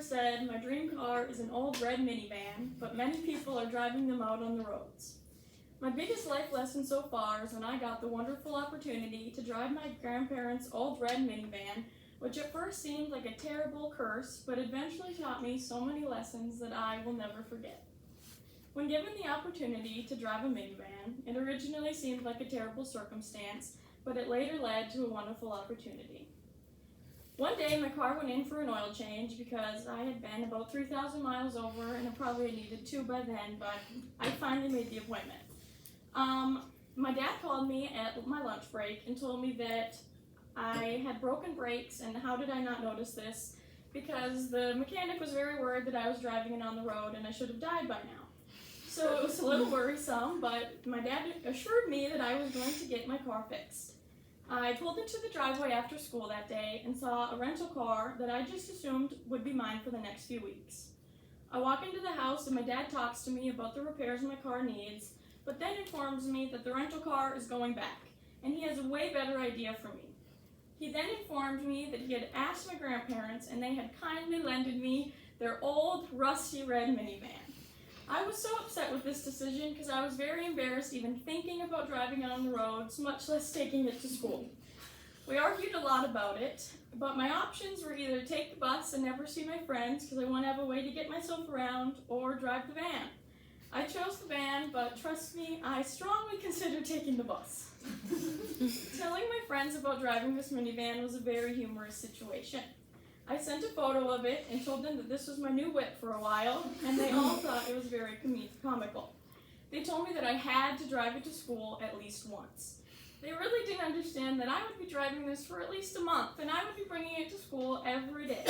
said, my dream car is an old red minivan, but many people are driving them out on the roads. My biggest life lesson so far is when I got the wonderful opportunity to drive my grandparents' old red minivan, which at first seemed like a terrible curse, but eventually taught me so many lessons that I will never forget. When given the opportunity to drive a minivan, it originally seemed like a terrible circumstance, but it later led to a wonderful opportunity. One day my car went in for an oil change because I had been about 3,000 miles over and I probably needed 2 by then, but I finally made the appointment. My dad called me at my lunch break and told me that I had broken brakes, and how did I not notice this? Because the mechanic was very worried that I was driving it on the road and I should have died by now. So it was a little worrisome, but my dad assured me that I was going to get my car fixed. I pulled into the driveway after school that day and saw a rental car that I just assumed would be mine for the next few weeks. I walk into the house and my dad talks to me about the repairs my car needs, but then informs me that the rental car is going back, and he has a way better idea for me. He then informed me that he had asked my grandparents and they had kindly lended me their old, rusty red minivan. I was so upset with this decision because I was very embarrassed even thinking about driving it on the roads, much less taking it to school. We argued a lot about it, but my options were either take the bus and never see my friends because I want to have a way to get myself around, or drive the van. I chose the van, but trust me, I strongly considered taking the bus. Telling my friends about driving this minivan was a very humorous situation. I sent a photo of it and told them that this was my new whip for a while, and they all thought it was very comical. They told me that I had to drive it to school at least once. They really didn't understand that I would be driving this for at least a month, and I would be bringing it to school every day.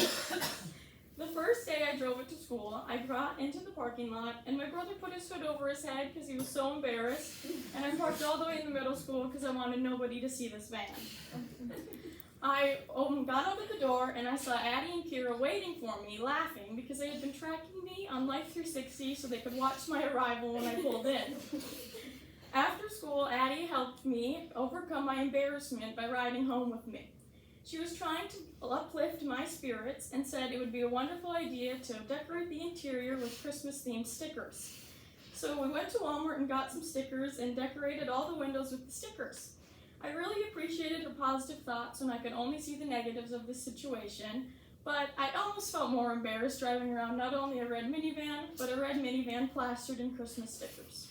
The first day I drove it to school, I got into the parking lot, and my brother put his hood over his head because he was so embarrassed, and I parked all the way in the middle school because I wanted nobody to see this van. I got out of the door, and I saw Addie and Kira waiting for me, laughing, because they had been tracking me on Life 360 so they could watch my arrival when I pulled in. After school, Addie helped me overcome my embarrassment by riding home with me. She was trying to uplift my spirits and said it would be a wonderful idea to decorate the interior with Christmas-themed stickers. So we went to Walmart and got some stickers and decorated all the windows with the stickers. I really appreciated her positive thoughts when I could only see the negatives of the situation, but I almost felt more embarrassed driving around not only a red minivan, but a red minivan plastered in Christmas stickers.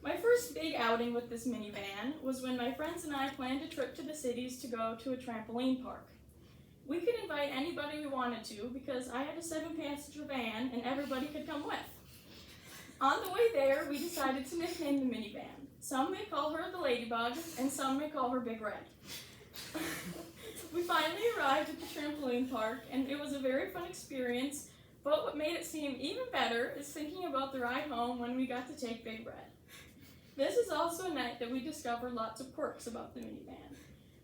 My first big outing with this minivan was when my friends and I planned a trip to the cities to go to a trampoline park. We could invite anybody we wanted to because I had a 7-passenger van and everybody could come with. On the way there, we decided to nickname the minivan. Some may call her the Ladybug, and some may call her Big Red. We finally arrived at the trampoline park, and it was a very fun experience, but what made it seem even better is thinking about the ride home when we got to take Big Red. This is also a night that we discovered lots of quirks about the minivan,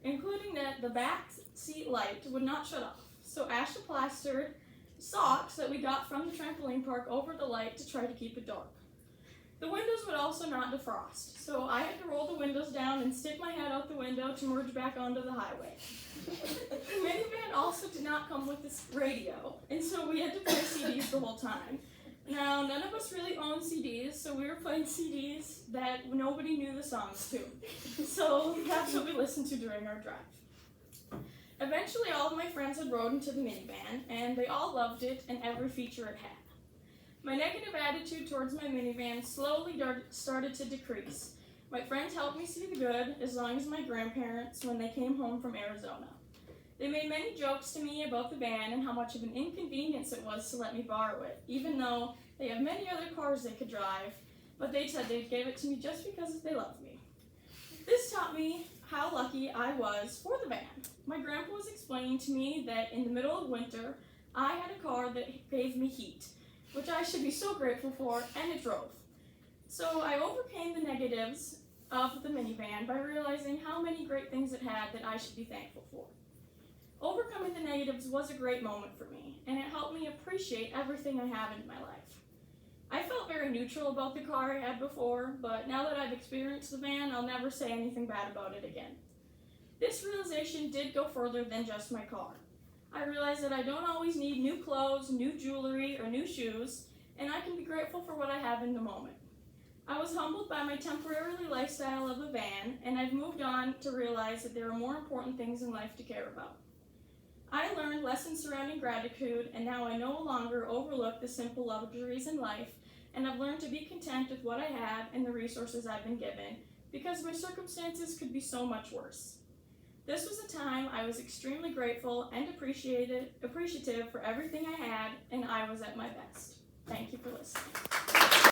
including that the back seat light would not shut off, so Ashley plastered socks that we got from the trampoline park over the light to try to keep it dark. The windows would also not defrost, so I had to roll the windows down and stick my head out the window to merge back onto the highway. The minivan also did not come with this radio, and so we had to play CDs the whole time. Now, none of us really owned CDs, so we were playing CDs that nobody knew the songs to. So that's what we listened to during our drive. Eventually, all of my friends had rode into the minivan, and they all loved it and every feature it had. My negative attitude towards my minivan slowly started to decrease. My friends helped me see the good, as long as my grandparents when they came home from Arizona. They made many jokes to me about the van and how much of an inconvenience it was to let me borrow it, even though they have many other cars they could drive, but they said they gave it to me just because they loved me. This taught me how lucky I was for the van. My grandpa was explaining to me that in the middle of winter, I had a car that gave me heat, which I should be so grateful for, and it drove. So I overcame the negatives of the minivan by realizing how many great things it had that I should be thankful for. Overcoming the negatives was a great moment for me, and it helped me appreciate everything I have in my life. I felt very neutral about the car I had before, but now that I've experienced the van, I'll never say anything bad about it again. This realization did go further than just my car. I realized that I don't always need new clothes clothes, new jewelry, or new shoes, and I can be grateful for what I have in the moment. I was humbled by my temporary lifestyle of a van, and I've moved on to realize that there are more important things in life to care about. I learned lessons surrounding gratitude, and now I no longer overlook the simple luxuries in life, and I've learned to be content with what I have and the resources I've been given, because my circumstances could be so much worse. This was a time I was extremely grateful and appreciative for everything I had, and I was at my best. Thank you for listening.